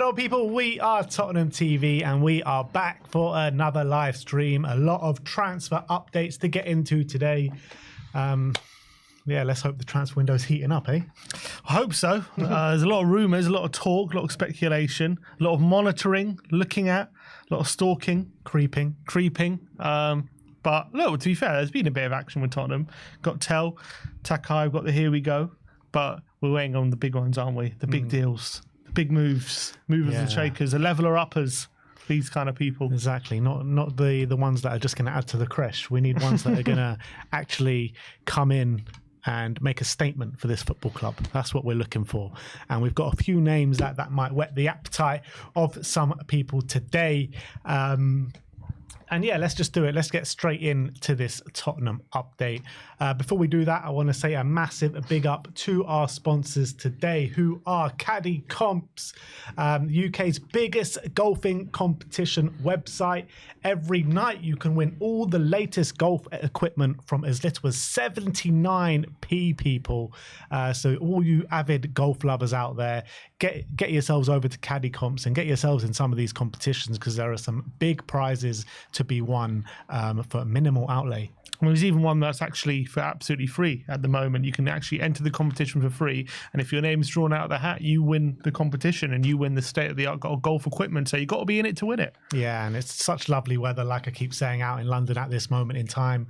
Hello people, we are Tottenham TV and we are back for another live stream. A lot of transfer updates to get into today. Yeah, let's hope the transfer window's heating up, eh? I hope so. There's a lot of rumours, a lot of talk, a lot of speculation, a lot of monitoring, looking at, a lot of stalking, creeping. But look, to be fair, there's been a bit of action with Tottenham. Got Tell, Takai, got the here we go. But we're waiting on the big ones, aren't we? The big deals, the big moves, movers and shakers, the leveler uppers. These kind of people. Exactly. Not the ones that are just going to add to the creche. We need ones that are going to actually come in and make a statement for this football club. That's what we're looking for. And we've got a few names that might whet the appetite of some people today. And yeah, let's just do it. Let's get straight into this Tottenham update. Before we do that, I want to say a massive big up to our sponsors today, who are Caddycom, UK's biggest golfing competition website. Every night you can win all the latest golf equipment from as little as 79p, people. So all you avid golf lovers out there, get yourselves over to Caddycom and get yourselves in some of these competitions, because there are some big prizes to be won for minimal outlay. Well, there's even one that's actually for absolutely free at the moment. You can actually enter the competition for free, and if your name is drawn out of the hat, you win the competition and you win the state-of-the-art golf equipment. So you've got to be in it to win it. Yeah, and it's such lovely weather, like I keep saying, out in London at this moment in time.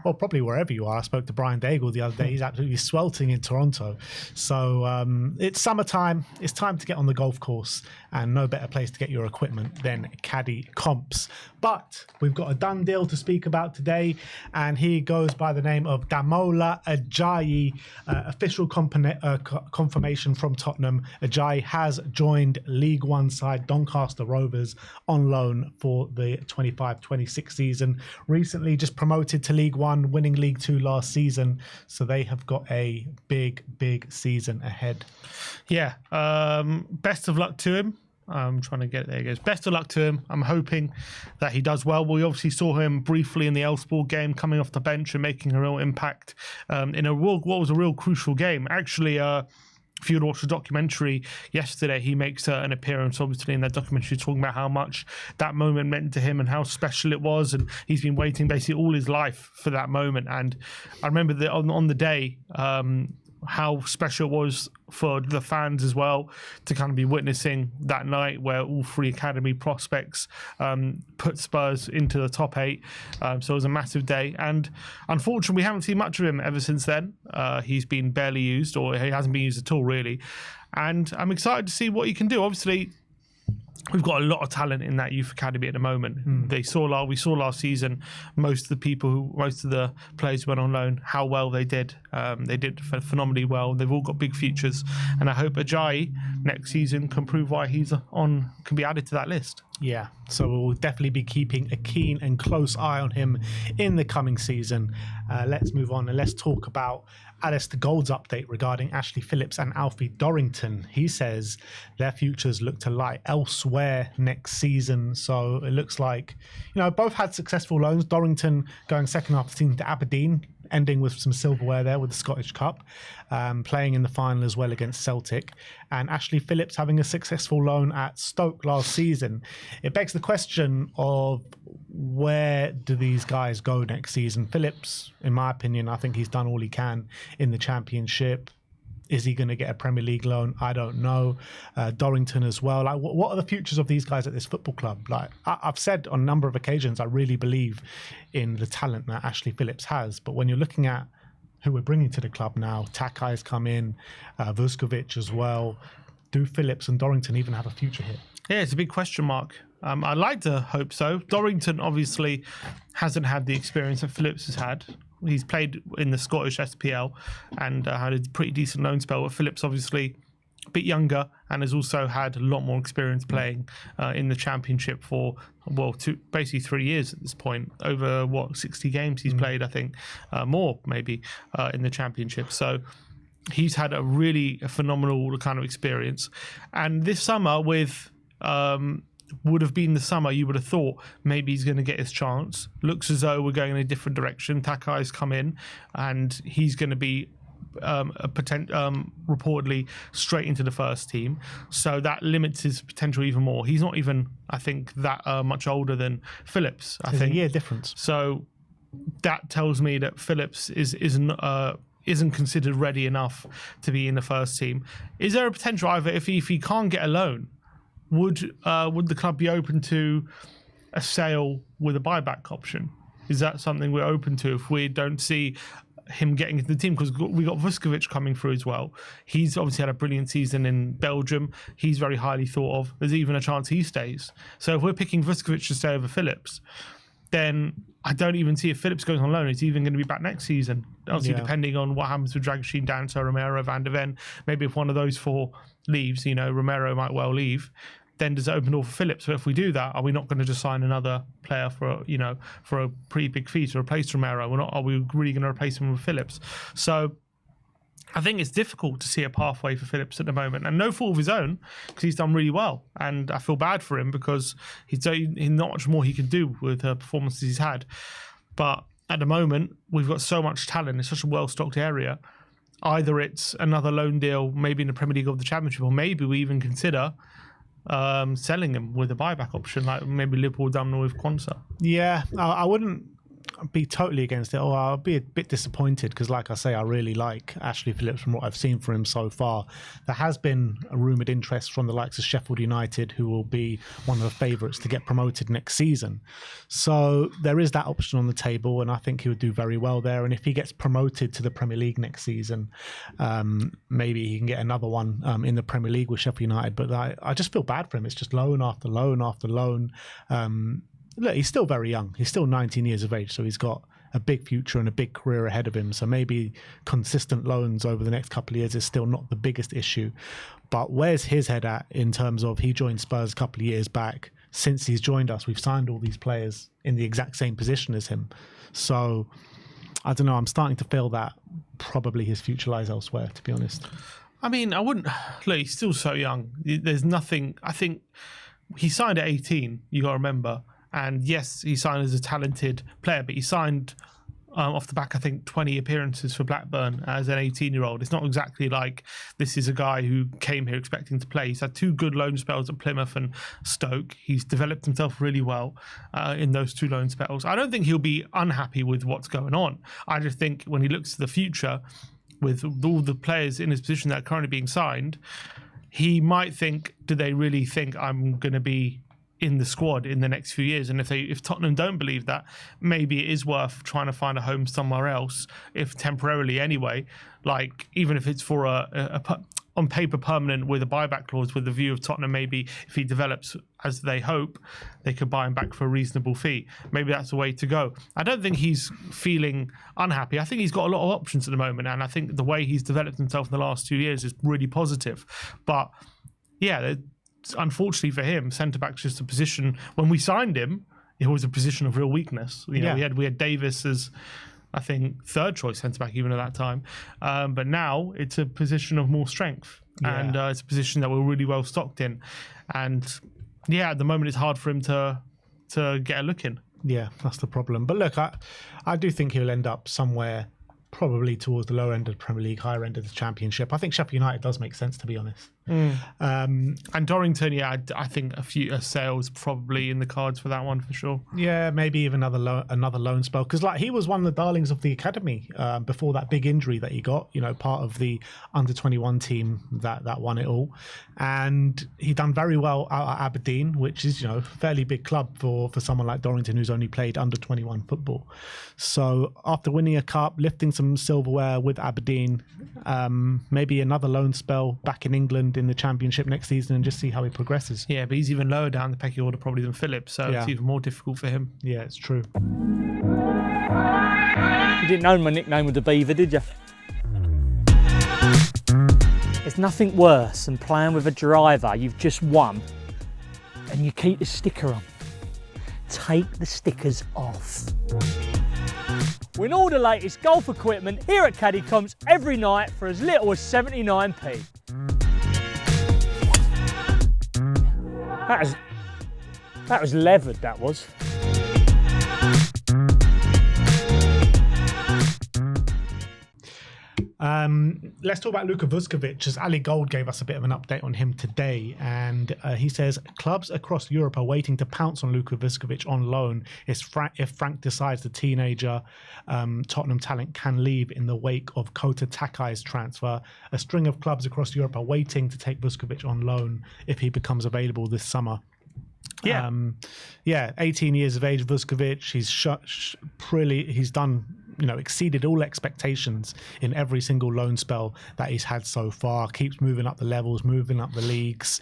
Well, probably wherever you are. I spoke to Brian Daigle the other day. He's absolutely sweltering in Toronto. So it's summertime. It's time to get on the golf course, and no better place to get your equipment than Caddycom. But we've got a done deal to speak about today, and he goes by the name of Damola Aayi. Official confirmation from Tottenham. Aayi has joined League One side Doncaster Rovers on loan for the 25-26 season. Recently just promoted to League One, winning League Two last season. So they have got a big season ahead. Yeah, best of luck to him. I'm trying to get it. There he goes. Best of luck to him. I'm hoping that he does well. We obviously saw him briefly in the Elfsborg game, coming off the bench and making a real impact in what was a real crucial game. Actually, if you had watched the documentary yesterday, he makes an appearance, obviously, in that documentary, talking about how much that moment meant to him and how special it was. And he's been waiting basically all his life for that moment. And I remember that on the day, how special it was for the fans as well to kind of be witnessing that night where all three academy prospects put Spurs into the top 8. So it was a massive day, and unfortunately we haven't seen much of him ever since then. He's been barely used, or he hasn't been used at all really, and I'm excited to see what he can do. Obviously we've got a lot of talent in that youth academy at the moment. We saw last season most of the players who went on loan, how well they did. They did phenomenally well. They've all got big futures, and I hope Aayi next season can prove why can be added to that list. Yeah, so we'll definitely be keeping a keen and close eye on him in the coming season. Let's move on and let's talk about Alistair Gold's update regarding Ashley Phillips and Alfie Dorrington. He says their futures look to lie elsewhere next season. So it looks like, both had successful loans. Dorrington going second half of the season to Aberdeen, ending with some silverware there with the Scottish Cup, playing in the final as well against Celtic. And Ashley Phillips having a successful loan at Stoke last season. It begs the question of, where do these guys go next season? Phillips, in my opinion, I think he's done all he can in the Championship. Is he going to get a Premier League loan? I don't know. Dorrington as well. Like, what are the futures of these guys at this football club? Like, I've said on a number of occasions, I really believe in the talent that Ashley Phillips has. But when you're looking at who we're bringing to the club now, Takai's come in, Vuskovic as well. Do Phillips and Dorrington even have a future here? Yeah, it's a big question mark. I'd like to hope so. Dorrington obviously hasn't had the experience that Phillips has had. He's played in the Scottish SPL and had a pretty decent loan spell. But Phillips obviously a bit younger and has also had a lot more experience playing in the Championship for, basically 3 years at this point. Over, 60 games he's played, I think. More, maybe, in the Championship. So he's had a phenomenal kind of experience. And this summer would have been the summer you would have thought maybe he's going to get his chance. Looks as though we're going in a different direction. Takai's come in and he's going to be reportedly straight into the first team. So that limits his potential even more. He's not even, I think, that much older than Phillips. I think a year difference. So that tells me that Phillips isn't considered ready enough to be in the first team. Is there a potential either if he can't get a loan, would the club be open to a sale with a buyback option? Is that something we're open to if we don't see him getting into the team? Because we got Vuskovic coming through as well. He's obviously had a brilliant season in Belgium. He's very highly thought of. There's even a chance he stays. So if we're picking Vuskovic to stay over Phillips, then I don't even see if Phillips goes on loan. It's even going to be back next season. Obviously, depending on what happens with Dragoshin, Danso, Romero, Van de Ven. Maybe if one of those four leaves, Romero might well leave. Then does it open the door for Phillips? But if we do that, are we not going to just sign another player for a pretty big fee to replace Romero? Are we really going to replace him with Phillips? So I think it's difficult to see a pathway for Phillips at the moment, and no fault of his own because he's done really well. And I feel bad for him because he's not much more he could do with the performances he's had. But at the moment, we've got so much talent. It's such a well-stocked area. Either it's another loan deal, maybe in the Premier League or the Championship, or maybe we even consider selling him with a buyback option, like maybe Liverpool done with Quansah. Yeah, I wouldn't be totally against it, or I'll be a bit disappointed because, like I say, I really like Ashley Phillips from what I've seen for him so far. There has been a rumoured interest from the likes of Sheffield United, who will be one of the favourites to get promoted next season. So there is that option on the table, and I think he would do very well there. And if he gets promoted to the Premier League next season, maybe he can get another one in the Premier League with Sheffield United. But I just feel bad for him. It's just loan after loan after loan. Look, he's still very young. He's still 19 years of age, so he's got a big future and a big career ahead of him. So maybe consistent loans over the next couple of years is still not the biggest issue. But where's his head at in terms of he joined Spurs a couple of years back? Since he's joined us, we've signed all these players in the exact same position as him. So I don't know. I'm starting to feel that probably his future lies elsewhere, to be honest. I mean, I wouldn't... Look, he's still so young. There's nothing... I think he signed at 18, you got to remember. And yes, he signed as a talented player, but he signed off the back, I think, 20 appearances for Blackburn as an 18-year-old. It's not exactly like this is a guy who came here expecting to play. He's had 2 good loan spells at Plymouth and Stoke. He's developed himself really well in those 2 loan spells. I don't think he'll be unhappy with what's going on. I just think when he looks to the future, with all the players in his position that are currently being signed, he might think, do they really think I'm going to be in the squad in the next few years? And if Tottenham don't believe that, maybe it is worth trying to find a home somewhere else, if temporarily anyway, like even if it's for a on paper permanent with a buyback clause, with the view of Tottenham, maybe if he develops as they hope, they could buy him back for a reasonable fee. Maybe that's the way to go. I don't think he's feeling unhappy. I think he's got a lot of options at the moment, and I think the way he's developed himself in the last 2 years is really positive. But yeah, unfortunately for him, centre-back's just a position. When we signed him, it was a position of real weakness. We had Davis as, I think, third choice centre-back even at that time. But now it's a position of more strength. Yeah. And it's a position that we're really well stocked in. And yeah, at the moment it's hard for him to get a look in. Yeah, that's the problem. But look, I do think he'll end up somewhere probably towards the lower end of the Premier League, higher end of the Championship. I think Sheffield United does make sense, to be honest. And Dorrington, yeah, I think a sale's probably in the cards for that one for sure. Yeah, maybe even another loan spell, because like he was one of the darlings of the academy before that big injury that he got. Part of the under-21 team that won it all, and he done very well out at Aberdeen, which is a fairly big club for someone like Dorrington who's only played under-21 football. So after winning a cup, lifting some silverware with Aberdeen, maybe another loan spell back in England in the Championship next season, and just see how he progresses. Yeah, but he's even lower down the pecking order probably than Phillips, so it's even more difficult for him. Yeah, it's true. You didn't know my nickname was the Beaver, did you? There's nothing worse than playing with a driver you've just won and you keep the sticker on. Take the stickers off. Win all the latest golf equipment here at Caddycoms every night for as little as 79p. That was levered, that was. Let's talk about Luka Vuskovic, as Ali Gold gave us a bit of an update on him today. And he says, clubs across Europe are waiting to pounce on Luka Vuskovic on loan if Frank decides the teenager Tottenham talent can leave in the wake of Kota Takai's transfer. A string of clubs across Europe are waiting to take Vuskovic on loan if he becomes available this summer. Yeah. 18 years of age, Vuskovic. He's done, exceeded all expectations in every single loan spell that he's had so far. Keeps moving up the levels, moving up the leagues,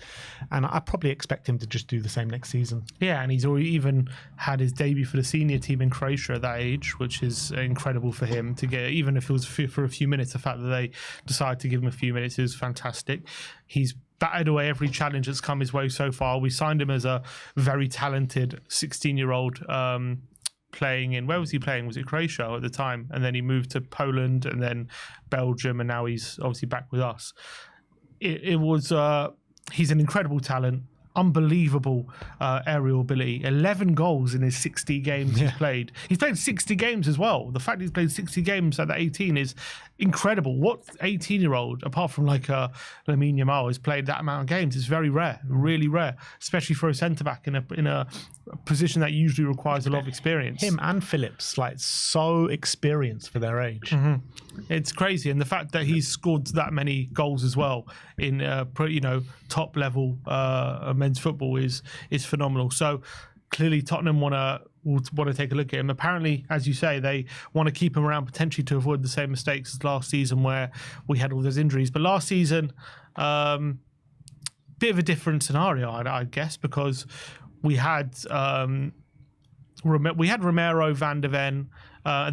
and I probably expect him to just do the same next season. Yeah, and he's already even had his debut for the senior team in Croatia at that age, which is incredible for him to get, even if it was for a few minutes. The fact that they decided to give him a few minutes is fantastic. He's battered away every challenge that's come his way so far. We signed him as a very talented 16-year-old playing in, where was he playing? Was it Croatia at the time? And then he moved to Poland and then Belgium, and now he's obviously back with us. He's an incredible talent, unbelievable aerial ability. 11 goals in his 60 games he's played. He's played 60 games as well. The fact he's played 60 games at the 18 is incredible. What 18-year-old, apart from like Lamine Yamal, has played that amount of games? It's very rare, really rare, especially for a centre-back in a position that usually requires a lot of experience. Him and Phillips, so experienced for their age. Mm-hmm. It's crazy, and the fact that he's scored that many goals as well in top level men's football is phenomenal. So clearly Tottenham want to take a look at him. Apparently, as you say, they want to keep him around potentially to avoid the same mistakes as last season where we had all those injuries. But last season, bit of a different scenario, I guess, because we had Romero, Van de Ven.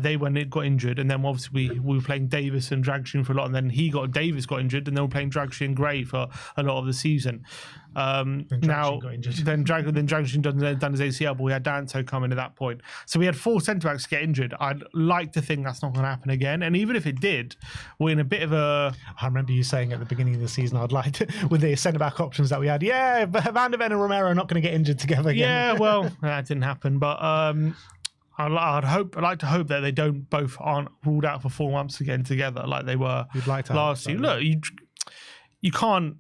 They when it got injured, and then obviously we were playing Davis and Dragic for a lot, and then Davis got injured, and then we're playing Dragic and Gray for a lot of the season. Then Dragic done his ACL, but we had Danto coming at that point, so we had 4 centre backs get injured. I'd like to think that's not going to happen again, and even if it did, we're in a bit of a. I remember you saying at the beginning of the season, I'd like to, with the centre back options that we had, Van de Ven and Romero are not going to get injured together again. Yeah, well, that didn't happen, but I'd like to hope that they aren't ruled out for 4 months again together like they were last season. Look, you can't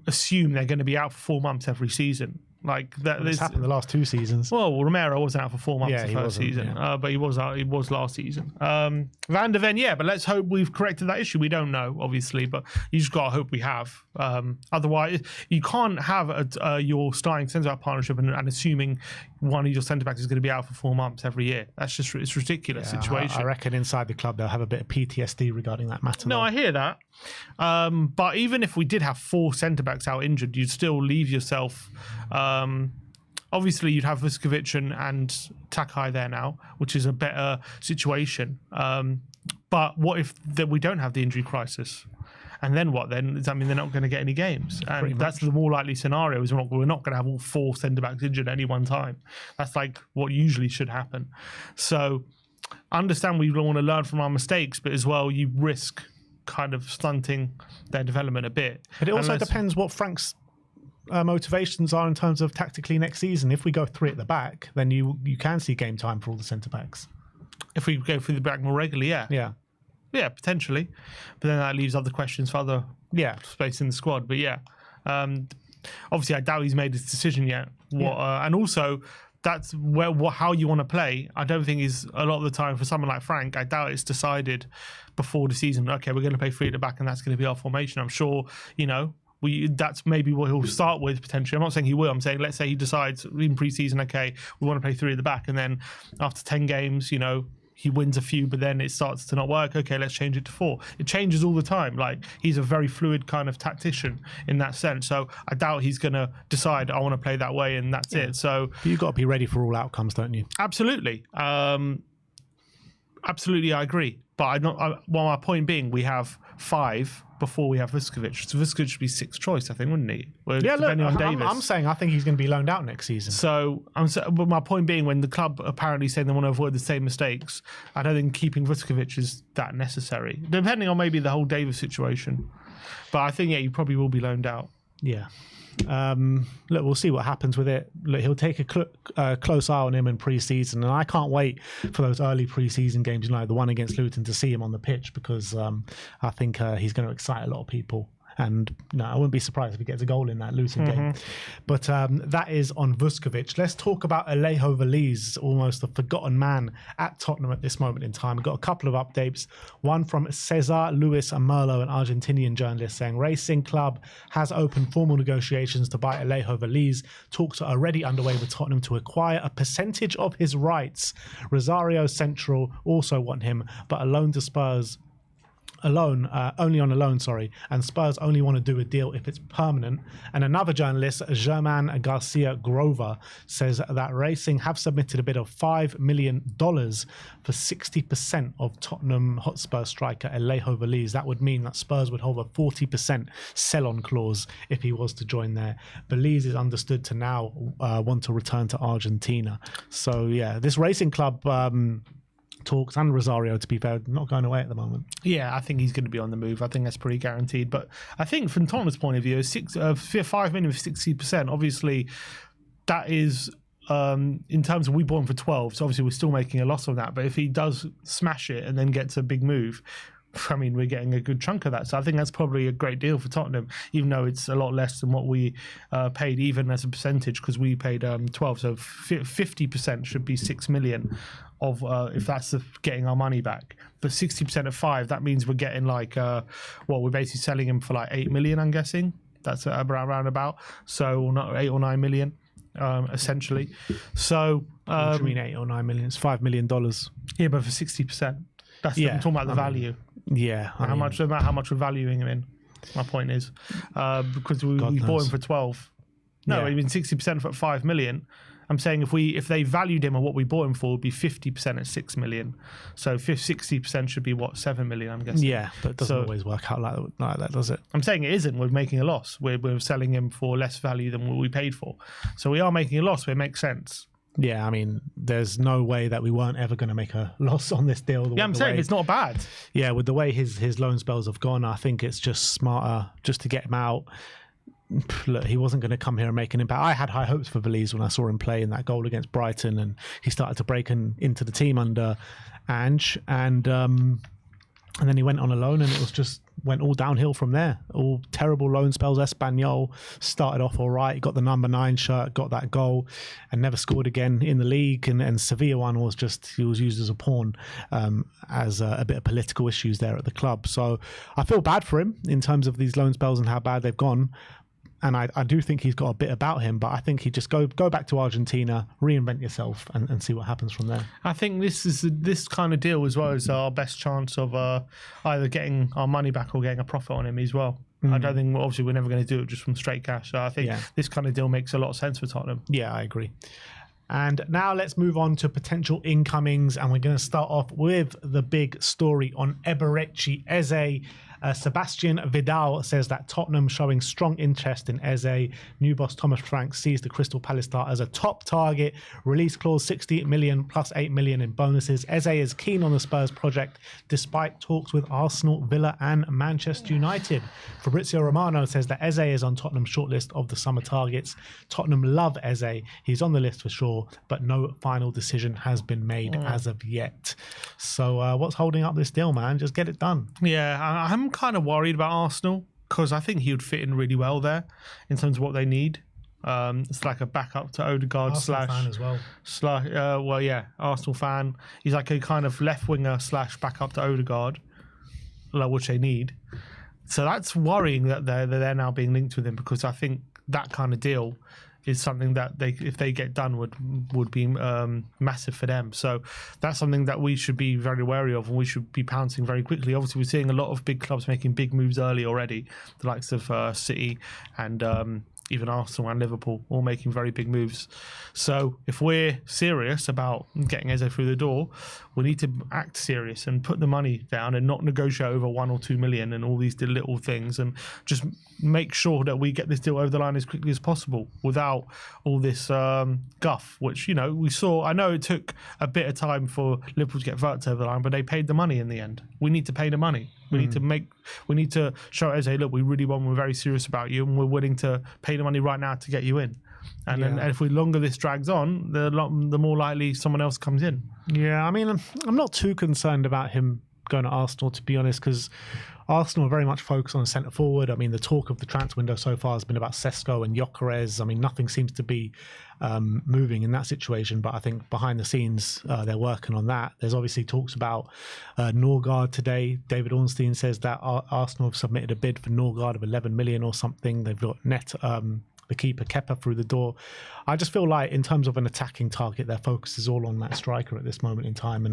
assume they're going to be out for 4 months every season. Like that, it's happened the last 2 seasons. Well, Romero wasn't out for 4 months the first season, but he was out. He was last season. Van de Ven, but let's hope we've corrected that issue. We don't know, obviously, but you just got to hope we have. Otherwise, you can't have your starting centre-back partnership and assuming one of your centre-backs is going to be out for 4 months every year. It's a ridiculous situation. I reckon inside the club they'll have a bit of PTSD regarding that matter. No, I hear that. But even if we did have 4 centre-backs out injured, you'd still leave yourself. Obviously, you'd have Vuskovic and Takai there now, which is a better situation. But what if we don't have the injury crisis? And then what? Then does that mean they're not going to get any games? And that's the more likely scenario. Is we're not going to have all 4 centre-backs injured at any one time. That's like what usually should happen. So I understand we want to learn from our mistakes, but as well, you risk kind of stunting their development a bit. But it also depends what Frank's motivations are in terms of tactically next season. If we go 3 at the back, then you can see game time for all the centre backs. If we go through the back more regularly, yeah, potentially. But then that leaves other questions for other space in the squad. But obviously I doubt he's made his decision yet. And also that's how you want to play. I don't think is a lot of the time for someone like Frank. I doubt it's decided before the season. Okay, we're going to play 3 at the back, and that's going to be our formation. I'm sure that's maybe what he'll start with potentially. I'm not saying he will. I'm saying let's say he decides in pre-season, okay, we want to play 3 at the back, and then after 10 games, he wins a few, but then it starts to not work. Okay, let's change it to 4. It changes all the time. Like he's a very fluid kind of tactician in that sense. So I doubt he's going to decide I want to play that way and that's it. So you've got to be ready for all outcomes, don't you? Absolutely. Absolutely, I agree. But my point being, we have 5 before we have Vuskovic. So Vuskovic should be 6th choice, I think, wouldn't he? I'm saying I think he's going to be loaned out next season. So, but my point being, when the club apparently saying they want to avoid the same mistakes, I don't think keeping Vuskovic is that necessary, depending on maybe the whole Davis situation. But I think, he probably will be loaned out. Yeah. Look, we'll see what happens with it. Look, he'll take a close eye on him in pre-season, and I can't wait for those early pre-season games, the one against Luton, to see him on the pitch, because I think he's going to excite a lot of people. And I wouldn't be surprised if he gets a goal in that Luton game. But that is on Vuskovic. Let's talk about Allejo Valiz, almost a forgotten man at Tottenham at this moment in time. We've got a couple of updates. One from Cesar Luis Merlo, an Argentinian journalist, saying Racing Club has opened formal negotiations to buy Allejo Valiz. Talks are already underway with Tottenham to acquire a percentage of his rights. Rosario Central also want him, but a loan to Spurs. Only on a loan, and Spurs only want to do a deal if it's permanent. And another journalist, German Garcia Grover, says that Racing have submitted a bid of $5 million for 60% of Tottenham Hotspur striker Allejo Valiz. That would mean that Spurs would hold a 40% sell-on clause if he was to join there. Valiz is understood to now want to return to Argentina. So yeah, this Racing Club talks, and Rosario, to be fair, not going away at the moment. Yeah, I think he's going to be on the move. I think that's pretty guaranteed. But I think from Tottenham's point of view, $5 million for 60%, obviously that is, in terms of we bought him for 12, so obviously we're still making a loss on that. But if he does smash it and then gets a big move, I mean, we're getting a good chunk of that. So I think that's probably a great deal for Tottenham, even though it's a lot less than what we paid, even as a percentage, because we paid 12. So 50% should be 6 million of if that's getting our money back. But 60% of 5, that means we're getting we're basically selling him for 8 million, I'm guessing. That's around about. So not 8 or 9 million, essentially. So what do you mean 8 or 9 million? It's $5 million. Yeah, but for 60%. I'm talking about the value. Yeah. How much we're valuing him in. My point is, because we bought him for 12. No, I mean 60% for 5 million. I'm saying if they valued him at what we bought him for, it would be 50% at 6 million. So 60% should be 7 million, I'm guessing. Yeah, but it doesn't always work out like that, does it? I'm saying it isn't. We're making a loss. We're selling him for less value than what we paid for. So we are making a loss, but it makes sense. Yeah, I mean, there's no way that we weren't ever going to make a loss on this deal. I'm saying it's not bad. Yeah, with the way his loan spells have gone, I think it's just smarter just to get him out. Look, he wasn't going to come here and make an impact. I had high hopes for Valiz when I saw him play in that goal against Brighton, and he started to break into the team under Ange, and then he went on a loan, and it was just went all downhill from there. All terrible loan spells. Espanyol started off all right, got the number 9 shirt, got that goal, and never scored again in the league. And Sevilla one was he was used as a pawn, as a bit of political issues there at the club. So I feel bad for him in terms of these loan spells and how bad they've gone. And I do think he's got a bit about him, but I think he just go back to Argentina, reinvent yourself, and see what happens from there. I think this kind of deal as well is our best chance of either getting our money back or getting a profit on him as well. I don't think, obviously, we're never going to do it just from straight cash. So I think this kind of deal makes a lot of sense for Tottenham. Yeah, I agree. And now let's move on to potential incomings, and we're going to start off with the big story on Eberechi Eze. Sebastian Vidal says that Tottenham showing strong interest in Eze. New boss Thomas Frank sees the Crystal Palace star as a top target. Release clause 60 million plus 8 million in bonuses. Eze is keen on the Spurs project despite talks with Arsenal, Villa and Manchester United. Fabrizio Romano says that Eze is on Tottenham's shortlist of the summer targets. Tottenham love Eze. He's on the list for sure, but no final decision has been made as of yet. So what's holding up this deal, man? Just get it done. Yeah, I'm kind of worried about Arsenal because I think he would fit in really well there in terms of what they need. It's like a backup to Odegaard Arsenal fan as well. Arsenal fan. He's like a kind of left winger / backup to Odegaard, which they need. So that's worrying that they're now being linked with him, because I think that kind of deal is something that if they get done would be massive for them. So that's something that we should be very wary of, and we should be pouncing very quickly. Obviously, we're seeing a lot of big clubs making big moves early already, the likes of City and even Arsenal and Liverpool, all making very big moves. So if we're serious about getting Eze through the door, we need to act serious and put the money down and not negotiate over 1 or 2 million and all these little things, and just make sure that we get this deal over the line as quickly as possible without all this guff, which, we saw. I know it took a bit of time for Liverpool to get Wirtz over the line, but they paid the money in the end. We need to pay the money. We need to show Eze, look, we really want, we're very serious about you, and we're willing to pay the money right now to get you in. And then if the longer this drags on, the more likely someone else comes in. Yeah, I mean, I'm not too concerned about him going to Arsenal, to be honest, because Arsenal are very much focused on centre forward. I mean, the talk of the transfer window so far has been about Sesko and Gyökeres. I mean, nothing seems to be moving in that situation, but I think behind the scenes they're working on that. There's obviously talks about Norgaard today. David Ornstein says that Arsenal have submitted a bid for Norgaard of 11 million or something. They've got the keeper Kepa through the door. I just feel like in terms of an attacking target, their focus is all on that striker at this moment in time,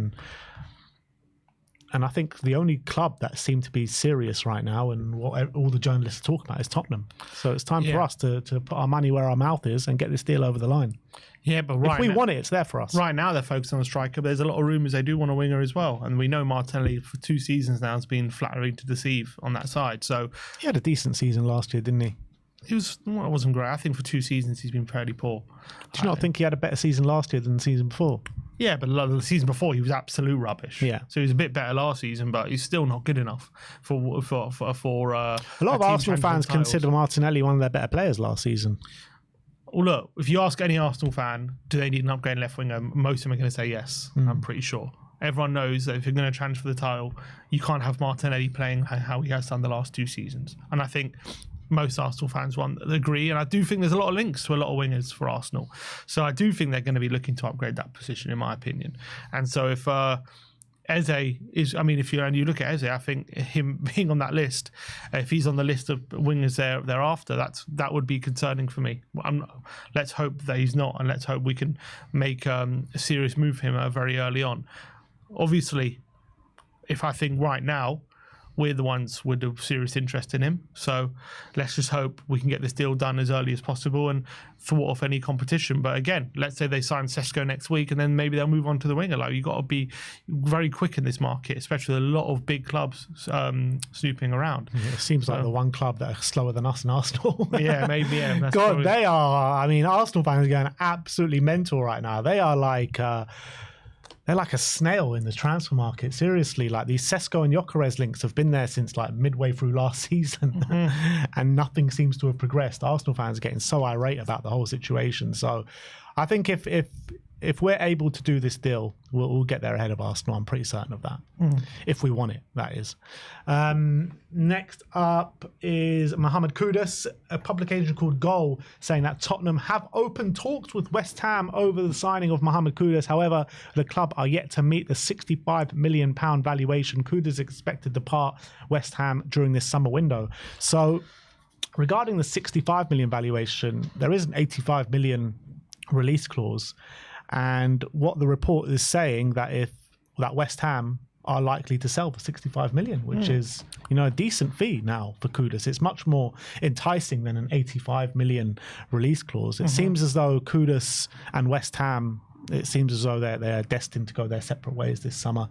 and I think the only club that seemed to be serious right now, and what all the journalists are talking about, is Tottenham. So it's time for us to put our money where our mouth is and get this deal over the line. Yeah, but if we want it, it's there for us. Right now, they're focused on a striker, but there's a lot of rumours they do want a winger as well. And we know Martinelli for 2 seasons now has been flattering to deceive on that side. So he had a decent season last year, didn't he? It wasn't great. I think for 2 seasons he's been fairly poor. Do you not think he had a better season last year than the season before? Yeah, but the season before he was absolute rubbish. Yeah, so he was a bit better last season, but he's still not good enough for a lot of Arsenal fans consider Martinelli one of their better players last season. Well, look, if you ask any Arsenal fan, do they need an upgrade left winger? Most of them are going to say yes. I'm pretty sure. Everyone knows that if you're going to transfer the title, you can't have Martinelli playing how he has done the last 2 seasons. And I think most Arsenal fans agree, and I do think there's a lot of links to a lot of wingers for Arsenal. So I do think they're going to be looking to upgrade that position, in my opinion. And so if Eze is, I mean, if you look at Eze, I think him being on that list, if he's on the list of wingers thereafter, that would be concerning for me. Let's hope that he's not, and let's hope we can make a serious move for him very early on. Obviously, if I think right now, we're the ones with a serious interest in him. So let's just hope we can get this deal done as early as possible and thwart off any competition. But again, let's say they sign Sesko next week and then maybe they'll move on to the winger. Like, you've got to be very quick in this market, especially with a lot of big clubs snooping around. Yeah, it seems like the one club that are slower than us in Arsenal. Yeah, maybe. Yeah, God, probably... they are. I mean, Arsenal fans are going absolutely mental right now. They are like... they're like a snail in the transfer market. Seriously, like these Sesko and Gyökeres links have been there since like midway through last season, and nothing seems to have progressed. Arsenal fans are getting so irate about the whole situation. So I think if we're able to do this deal, we'll get there ahead of Arsenal. I'm pretty certain of that. If we want it, that is. Next up is Mohamed Kudus, a publication called Goal, saying that Tottenham have opened talks with West Ham over the signing of Mohamed Kudus. However, the club are yet to meet the £65 million valuation. Kudus is expected to depart West Ham during this summer window. So regarding the 65 million valuation, there is an 85 million release clause. And what the report is saying that West Ham are likely to sell for 65 million, which is, a decent fee now for Kudus. It's much more enticing than an 85 million release clause. It seems as though Kudus and West Ham, it seems as though they're destined to go their separate ways this summer.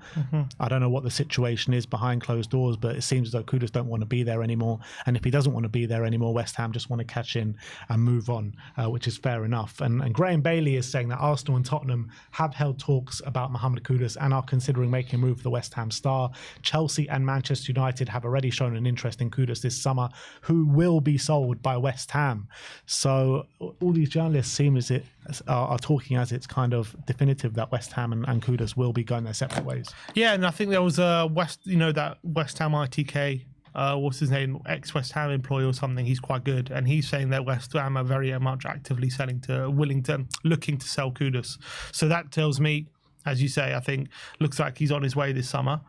I don't know what the situation is behind closed doors, but it seems as though Kudus don't want to be there anymore. And if he doesn't want to be there anymore, West Ham just want to catch in and move on, which is fair enough. And Graham Bailey is saying that Arsenal and Tottenham have held talks about Mohamed Kudus and are considering making a move for the West Ham star. Chelsea and Manchester United have already shown an interest in Kudus this summer, who will be sold by West Ham. So all these journalists seem as it are talking as it's kind of definitive that West Ham and Kudus will be going their separate ways. Yeah, and I think there was a that West Ham ITK, what's his name, ex-West Ham employee or something. He's quite good, and he's saying that West Ham are very much actively looking to sell Kudus. So that tells me, as you say, I think looks like he's on his way this summer.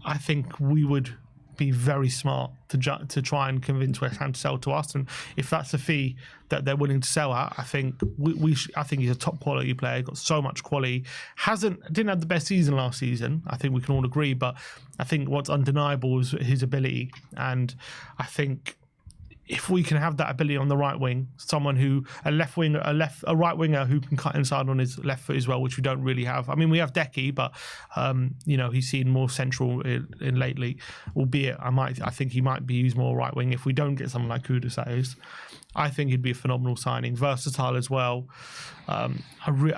I think we would be very smart to try and convince West Ham to sell to us, and if that's a fee that they're willing to sell at, I think I think he's a top quality player, got so much quality. Didn't have the best season last season, I think we can all agree, but I think what's undeniable is his ability, and I think if we can have that ability on the right wing, someone who a right winger who can cut inside on his left foot as well, which we don't really have. I mean, we have Decky, but he's seen more central in lately. Albeit, I think he might be used more right wing if we don't get someone like Cudes. That is, I think he'd be a phenomenal signing, versatile as well. I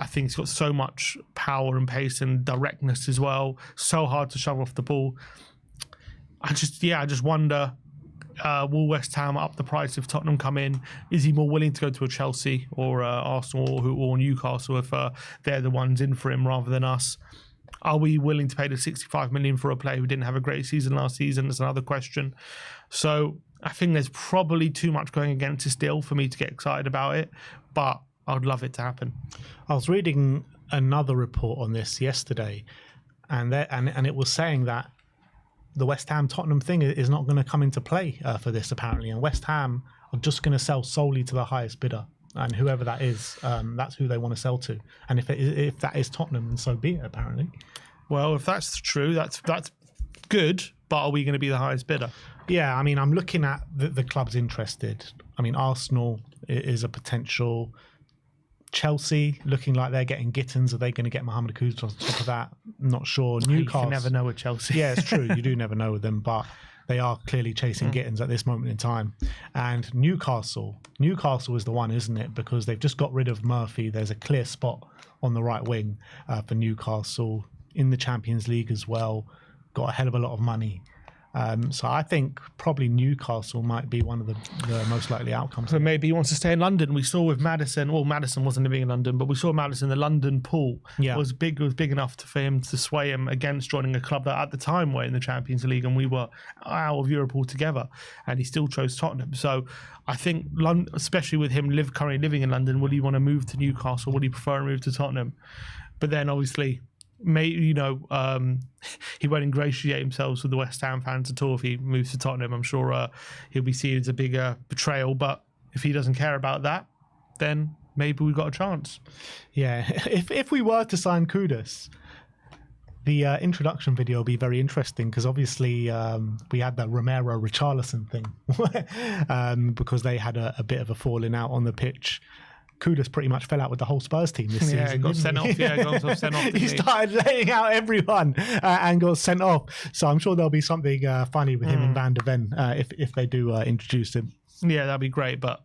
think he's got so much power and pace and directness as well. So hard to shove off the ball. I just wonder, will West Ham up the price if Tottenham come in? Is he more willing to go to a Chelsea or Arsenal or Newcastle if they're the ones in for him rather than us? Are we willing to pay the 65 million for a player who didn't have a great season last season? That's another question. So I think there's probably too much going against us still for me to get excited about it, but I would love it to happen. I was reading another report on this yesterday, and it was saying that the West Ham Tottenham thing is not going to come into play for this apparently, and West Ham are just going to sell solely to the highest bidder, and whoever that is, that's who they want to sell to. And if that is Tottenham, then so be it. Apparently. Well, if that's true, that's good. But are we going to be the highest bidder? Yeah, I mean, I'm looking at the clubs interested. I mean, Arsenal is a potential. Chelsea looking like they're getting Gittins. Are they going to get Mohamed Kudus on top of that? I'm not sure. Newcastle. You can never know with Chelsea. Yeah, it's true. You do never know with them, but they are clearly chasing Gittins at this moment in time. And Newcastle is the one, isn't it? Because they've just got rid of Murphy. There's a clear spot on the right wing for Newcastle in the Champions League as well. Got a hell of a lot of money. So I think probably Newcastle might be one of the most likely outcomes. So maybe he wants to stay in London. We saw with Maddison, well, Maddison wasn't living in London, but we saw Maddison, the London pool was big enough for him to sway him against joining a club that at the time were in the Champions League and we were out of Europe altogether, and he still chose Tottenham. So I think, especially with him currently living in London, would he want to move to Newcastle? Would he prefer to move to Tottenham? But then obviously, he won't ingratiate himself with the West Ham fans at all if he moves to Tottenham. I'm sure he'll be seen as a bigger betrayal, but if he doesn't care about that, then maybe we've got a chance. Yeah, if we were to sign Cudes, the introduction video will be very interesting because obviously we had the Romero-Richarlison thing because they had a bit of a falling out on the pitch. Kudus pretty much fell out with the whole Spurs team this season. Yeah, got sent off. Got sent off. He started laying out everyone and got sent off. So I'm sure there'll be something funny with him and Van der Ven if they do introduce him. Yeah, that'd be great. But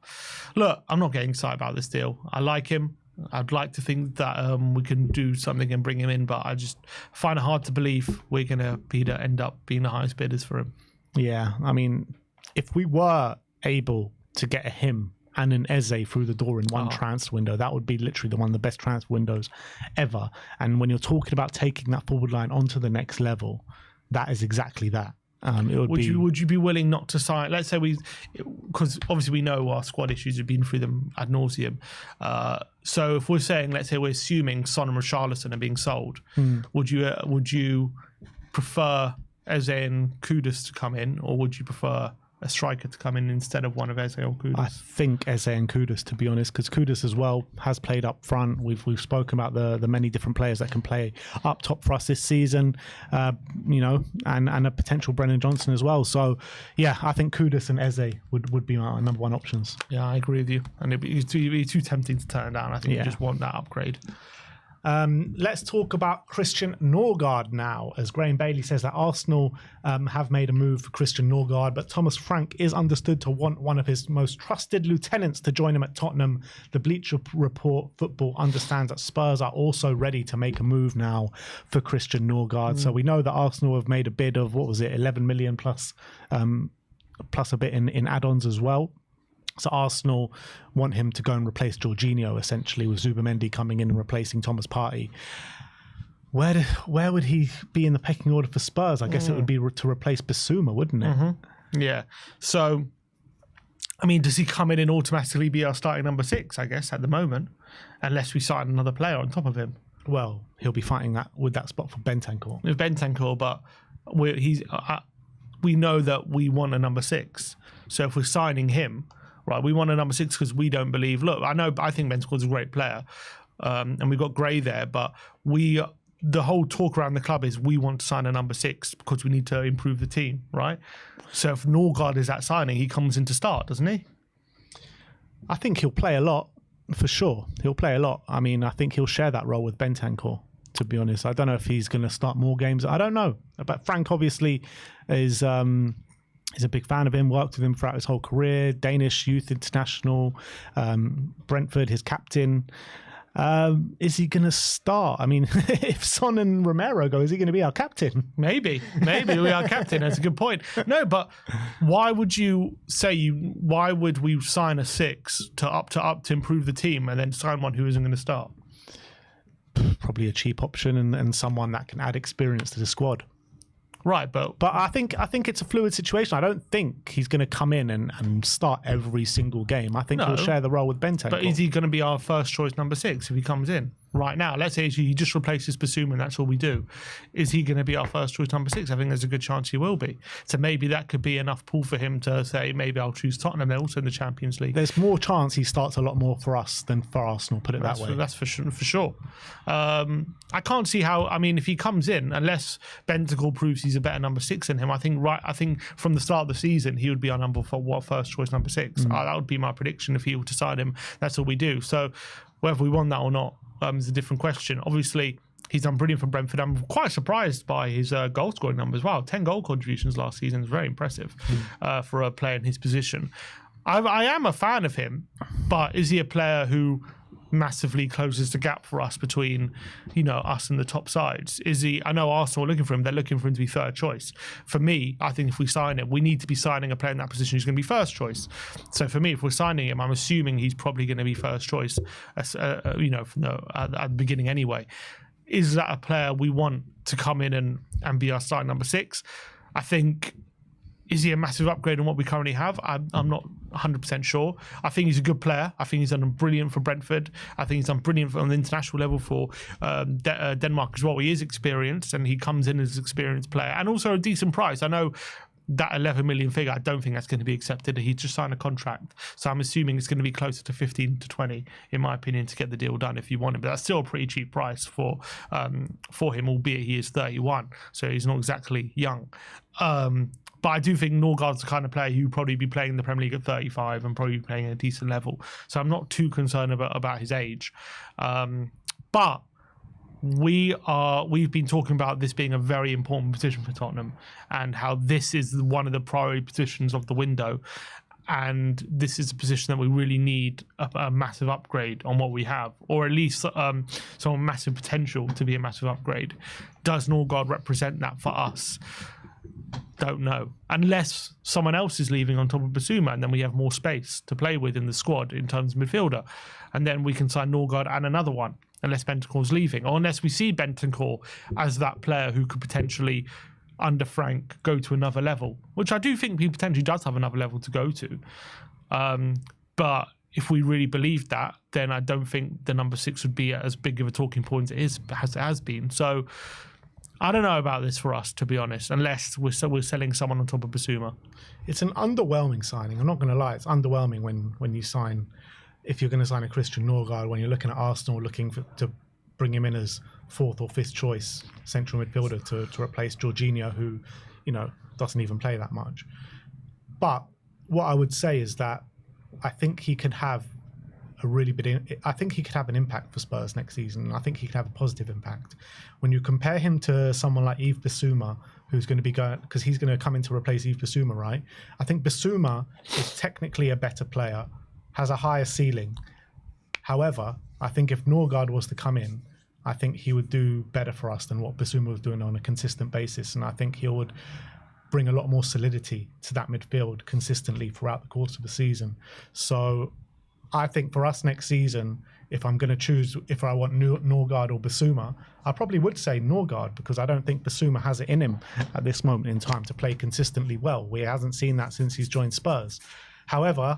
look, I'm not getting excited about this deal. I like him. I'd like to think that we can do something and bring him in, but I just find it hard to believe we're going to end up being the highest bidders for him. Yeah, I mean, if we were able to get him and an Eze through the door in one transfer window, that would be literally one of the best transfer windows ever. And when you're talking about taking that forward line onto the next level, that is exactly that. Would you be willing not to sign? Let's say because obviously we know our squad issues have been through them ad nauseum. So if we're saying, let's say we're assuming Son and Richarlison are being sold, would you prefer Eze and Kudus to come in, or would you prefer a striker to come in instead of one of Eze or Kudus? I think Eze and Kudus, to be honest, because Kudus as well has played up front. We've spoken about the many different players that can play up top for us this season, and a potential Brennan Johnson as well. So, yeah, I think Kudus and Eze would be our number one options. Yeah, I agree with you. And it'd be too tempting to turn down. I think you just want that upgrade. Let's talk about Christian Norgaard now, as Graham Bailey says that Arsenal have made a move for Christian Norgaard, but Thomas Frank is understood to want one of his most trusted lieutenants to join him at Tottenham. The Bleacher Report Football understands that Spurs are also ready to make a move now for Christian Norgaard. So we know that Arsenal have made a bid of, 11 million plus a bit in add-ons as well. So Arsenal want him to go and replace Jorginho, essentially, with Zubimendi coming in and replacing Thomas Partey. Where would he be in the pecking order for Spurs? I guess it would be to replace Bassuma, wouldn't it? Yeah. So, I mean, does he come in and automatically be our starting number 6, I guess, at the moment, unless we sign another player on top of him? Well, he'll be fighting with that spot for Bentancur. With Bentancur, but we know that we want a number 6. So if we're signing him, right, we want a number 6 because we don't believe. Look, I think Bentancur's a great player, and we've got Gray there, but the whole talk around the club is we want to sign a number 6 because we need to improve the team, right? So if Norgaard is that signing, he comes in to start, doesn't he? I think he'll play a lot, for sure. He'll play a lot. I mean, I think he'll share that role with Bentancur, to be honest. I don't know if he's going to start more games. I don't know. But Frank obviously is a big fan of him, worked with him throughout his whole career, Danish youth international, Brentford, his captain. Is he going to start? I mean, if Son and Romero go, is he going to be our captain? Maybe we are captain. That's a good point. No, but why would why would we sign a 6 to improve the team and then sign one who isn't going to start? Probably a cheap option and someone that can add experience to the squad. Right, but I think it's a fluid situation. I don't think he's going to come in and start every single game. I think he'll share the role with Bentancur. But is he going to be our first choice number 6 if he comes in right now? Let's say he just replaces Bassuma and that's all we do. Is he going to be our first choice number 6? I think there's a good chance he will be. So maybe that could be enough pull for him to say, maybe I'll choose Tottenham. They're also in the Champions League. There's more chance he starts a lot more for us than for Arsenal, put it that way. That's for sure. I can't see how, I mean, if he comes in, unless Bentancur proves he's a better number 6 than him, I think from the start of the season, he would be our first choice number 6. That would be my prediction if he were to sign him. That's all we do. So whether we want that or not is a different question. Obviously, he's done brilliant for Brentford. I'm quite surprised by his goal scoring number as well. 10 goal contributions last season is very impressive for a player in his position. I am a fan of him, but is he a player who massively closes the gap for us between, us and the top sides? Is he? I know Arsenal are looking for him. They're looking for him to be third choice. For me, I think if we sign him, we need to be signing a player in that position who's going to be first choice. So for me, if we're signing him, I'm assuming he's probably going to be first choice, at the beginning anyway. Is that a player we want to come in and be our starting number 6? I think. Is he a massive upgrade on what we currently have? I'm not 100% sure. I think he's a good player. I think he's done brilliant for Brentford. I think he's done brilliant on the international level for Denmark as well. He is experienced and he comes in as an experienced player and also a decent price. I know that 11 million figure, I don't think that's going to be accepted. He just signed a contract. So I'm assuming it's going to be closer to 15 to 20, in my opinion, to get the deal done if you want him. But that's still a pretty cheap price for him, albeit he is 31. So he's not exactly young. But I do think Norgaard's the kind of player who would probably be playing in the Premier League at 35 and probably playing at a decent level. So I'm not too concerned about his age. But we've been talking about this being a very important position for Tottenham and how this is one of the priority positions of the window. And this is a position that we really need a massive upgrade on what we have, or at least some massive potential to be a massive upgrade. Does Norgaard represent that for us? Don't know. Unless someone else is leaving on top of Bassuma, and then we have more space to play with in the squad in terms of midfielder. And then we can sign Norgaard and another one, unless Bentancur's leaving. Or unless we see Bentancur as that player who could potentially, under Frank, go to another level. Which I do think he potentially does have another level to go to. But if we really believed that, then I don't think the number 6 would be as big of a talking point as it has been. So I don't know about this for us, to be honest, unless we're selling someone on top of Bassuma. It's an underwhelming signing. I'm not going to lie. It's underwhelming when you sign, if you're going to sign a Christian Norgaard, when you're looking at Arsenal looking to bring him in as 4th or 5th choice central midfielder to replace Jorginho, who, doesn't even play that much. But what I would say is that I think he could have I think he could have an impact for Spurs next season. I think he could have a positive impact. When you compare him to someone like Yves Bassuma, who's going to be going, because he's going to come in to replace Yves Bassuma, right? I think Bassuma is technically a better player, has a higher ceiling. However, I think if Norgaard was to come in, I think he would do better for us than what Bassuma was doing on a consistent basis. And I think he would bring a lot more solidity to that midfield consistently throughout the course of the season. So I think for us next season, if I'm going to choose if I want Norgaard or Bassuma, I probably would say Norgaard, because I don't think Bassuma has it in him at this moment in time to play consistently well. We hasn't seen that since he's joined Spurs. However,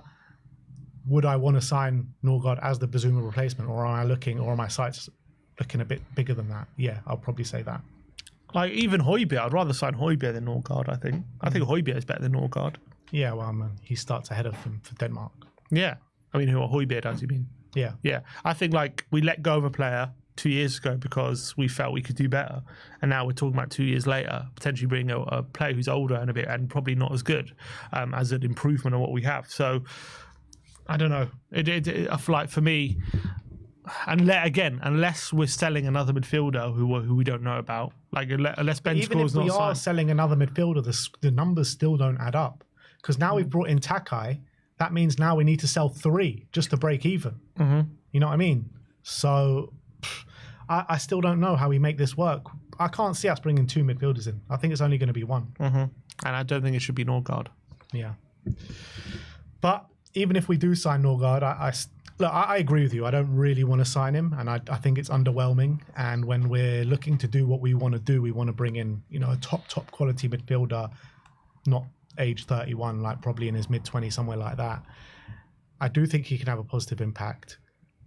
would I want to sign Norgaard as the Bassuma replacement, or are my sights looking a bit bigger than that? Yeah, I'll probably say that. Like even Højbjerg, I'd rather sign Højbjerg than Norgaard, I think. I think Højbjerg is better than Norgaard. Yeah, well, he starts ahead of him for Denmark. Yeah. I mean, who Højbjerg does, you mean? Yeah. Yeah. I think we let go of a player 2 years ago because we felt we could do better. And now we're talking about 2 years later, potentially bringing a player who's older and probably not as good as an improvement on what we have. So I don't know. I feel like for me, unless we're selling another midfielder who we don't know about, like unless Bentancur's not signed. Even if we are selling another midfielder, the numbers still don't add up. Because now we've brought in Takai. That means now we need to sell 3 just to break even. Mm-hmm. You know what I mean? So I still don't know how we make this work. I can't see us bringing 2 midfielders in. I think it's only going to be 1. And I don't think it should be Norgaard. Yeah. But even if we do sign Norgaard, I agree with you. I don't really want to sign him, and I think it's underwhelming. And when we're looking to do what we want to do, we want to bring in, a top quality midfielder, not age 31, like probably in his mid-20s, somewhere like that. I do think he can have a positive impact,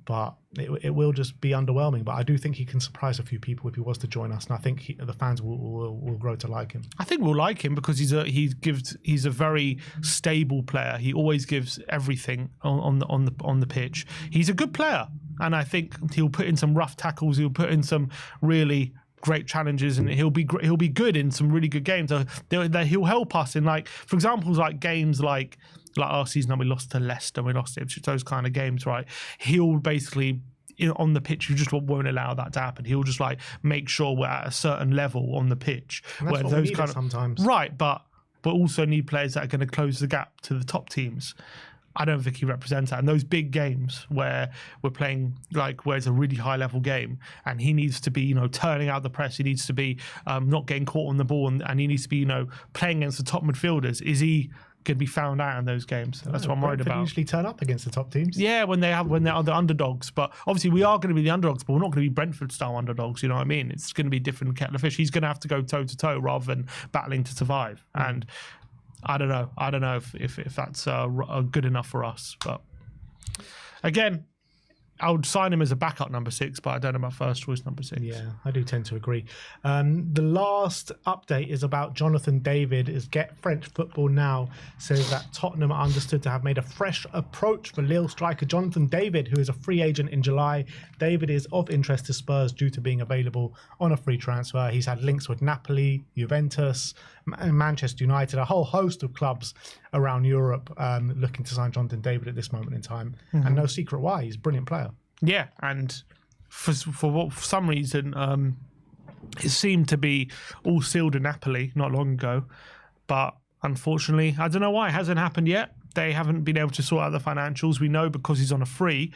but it will just be underwhelming. But I do think he can surprise a few people if he was to join us, and I think the fans will grow to like him. I think we'll like him because he's a very stable player. He always gives everything on the pitch. He's a good player, and I think he'll put in some rough tackles. He'll put in some really great challenges, and he'll be good in some really good games. He'll help us in, like, for example, like games like our season when we lost to Leicester, we lost to Ipswich, those kind of games, right? He'll basically, on the pitch, you just won't allow that to happen. He'll just like make sure we're at a certain level on the pitch. And that's what we need sometimes. Right, but also need players that are going to close the gap to the top teams. I don't think he represents that. And those big games where we're playing, like where it's a really high level game, and he needs to be, turning out the press. He needs to be not getting caught on the ball, and he needs to be, playing against the top midfielders. Is he going to be found out in those games? That's what I'm worried about. Usually turn up against the top teams. Yeah, when they're the underdogs. But obviously we are going to be the underdogs, but we're not going to be Brentford-style underdogs. You know what I mean? It's going to be different kettle of fish. He's going to have to go toe-to-toe rather than battling to survive. And I don't know if that's good enough for us. But again, I would sign him as a backup number 6, but I don't know about first choice number 6. Yeah, I do tend to agree. The last update is about Jonathan David. Is Get French Football Now says that Tottenham are understood to have made a fresh approach for Lille striker Jonathan David, who is a free agent in July. David is of interest to Spurs due to being available on a free transfer. He's had links with Napoli, Juventus, Manchester United, a whole host of clubs around Europe looking to sign Jonathan David at this moment in time. And no secret why. He's a brilliant player. Yeah, and for some reason, it seemed to be all sealed in Napoli not long ago. But unfortunately, I don't know why it hasn't happened yet. They haven't been able to sort out the financials. We know because he's on a free.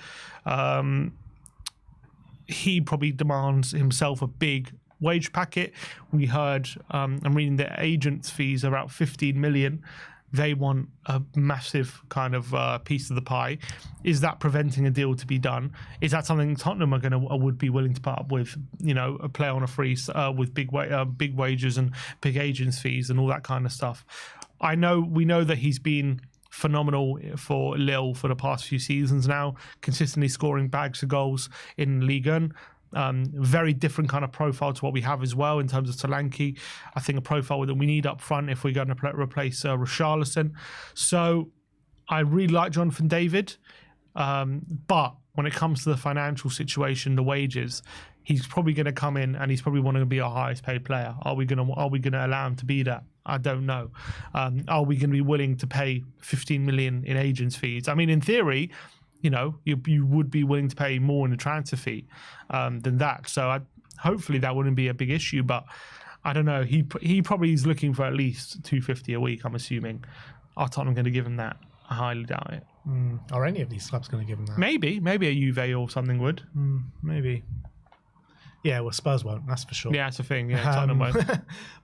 He probably demands himself a big wage packet. We heard, I'm reading the agent's fees are about 15 million. They want a massive kind of piece of the pie. Is that preventing a deal to be done? Is that something Tottenham would be willing to put up with? A player on a free with big wages and big agents fees and all that kind of stuff. We know that he's been phenomenal for Lille for the past few seasons now, consistently scoring bags of goals in Ligue 1. Very different kind of profile to what we have as well in terms of Solanke. I think a profile that we need up front if we're going to replace Richarlison. So I really like Jonathan David, but when it comes to the financial situation, the wages, he's probably going to come in and he's probably wanting to be our highest paid player. Are we going to allow him to be that? I don't know. Are we going to be willing to pay 15 million in agents fees? I mean, in theory, you would be willing to pay more in a transfer fee than that. So hopefully that wouldn't be a big issue. But I don't know. He probably is looking for at least 250 a week, I'm assuming. Are Tottenham going to give him that? I highly doubt it. Are any of these clubs going to give him that? Maybe a Juve or something would. Maybe. Yeah, well, Spurs won't, that's for sure. Yeah, that's the thing. Yeah, Tottenham won't.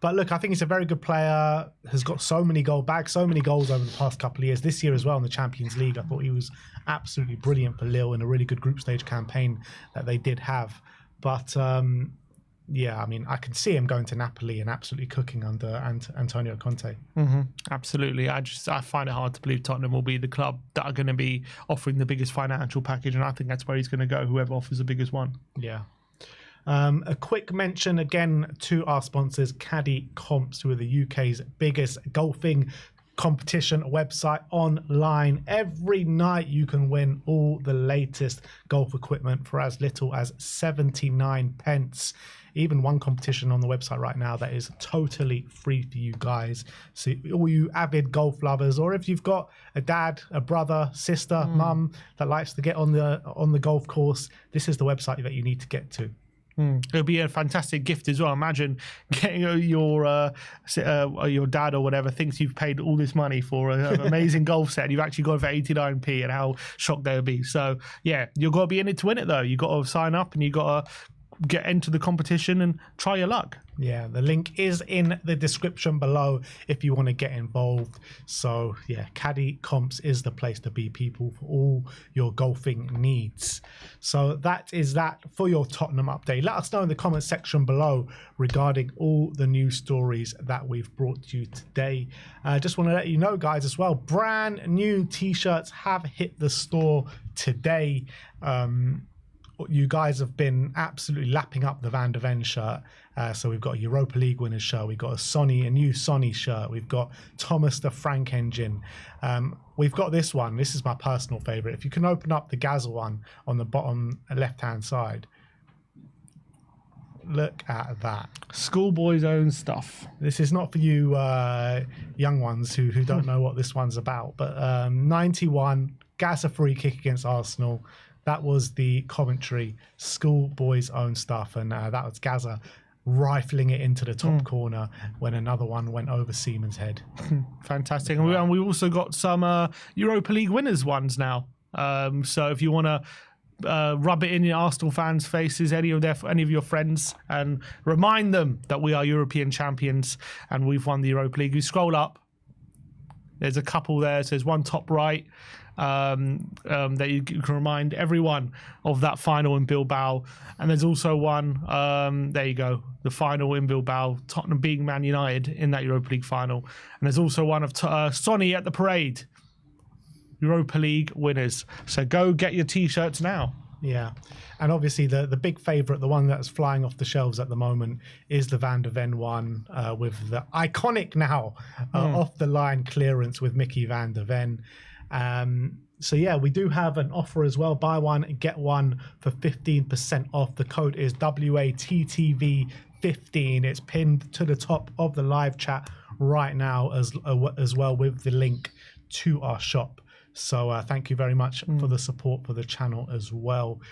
But look, I think he's a very good player, has got so many goals over the past couple of years. This year as well in the Champions League, I thought he was absolutely brilliant for Lille in a really good group stage campaign that they did have. But yeah, I mean, I can see him going to Napoli and absolutely cooking under Antonio Conte. Absolutely. I find it hard to believe Tottenham will be the club that are going to be offering the biggest financial package, and I think that's where he's going to go, whoever offers the biggest one. Yeah. A quick mention again to our sponsors, Caddycom, who are the UK's biggest golfing competition website online. Every night you can win all the latest golf equipment for as little as 79 pence. Even one competition on the website right now that is totally free for you guys. So all you avid golf lovers, or if you've got a dad, a brother, sister, mum that likes to get on the golf course, this is the website that you need to get to. It'll be a fantastic gift as well. Imagine getting your dad or whatever thinks you've paid all this money for an amazing golf set. You've actually got it for 89p, and how shocked they would be. So yeah, you've got to be in it to win it though. You've got to sign up and you've got to get into the competition and try your luck. Yeah, the link is in the description below if you want to get involved. So yeah, Caddy Comps is the place to be, people, for all your golfing needs. So that is that for your Tottenham update. Let us know in the comment section below regarding all the news stories that we've brought to you today. Just want to let you know, guys, as well, brand new t-shirts have hit the store today. You guys have been absolutely lapping up the Van de Ven shirt. So we've got a Europa League winners shirt. We've got a new Sonny shirt. We've got Thomas the Frank Engine. We've got this one. This is my personal favorite. If you can open up the Gaza one on the bottom left-hand side. Look at that. Schoolboy's own stuff. This is not for you young ones who don't know what this one's about. But 91, Gaza free kick against Arsenal. That was the commentary, Schoolboy's own stuff, and that was Gaza rifling it into the top corner when another one went over Seaman's head. Fantastic. And we also got some Europa League winners ones now. So if you want to rub it in your Arsenal fans' faces, any of your friends, and remind them that we are European champions and we've won the Europa League, you scroll up. There's a couple there. So there's one top right. That you can remind everyone of that final in Bilbao, and there's also one there you go, the final in Bilbao, Tottenham beating Man United in that Europa League final, and there's also one of Sonny at the parade, Europa League winners. So go get your t-shirts now. Yeah, and obviously the big favourite, the one that's flying off the shelves at the moment, is the Van de Ven one with the iconic now off the line clearance with Mickey Van de Ven. So yeah, we do have an offer as well. Buy one, get one for 15% off. The code is WATTV15. It's pinned to the top of the live chat right now as well with the link to our shop. So thank you very much for the support for the channel as well.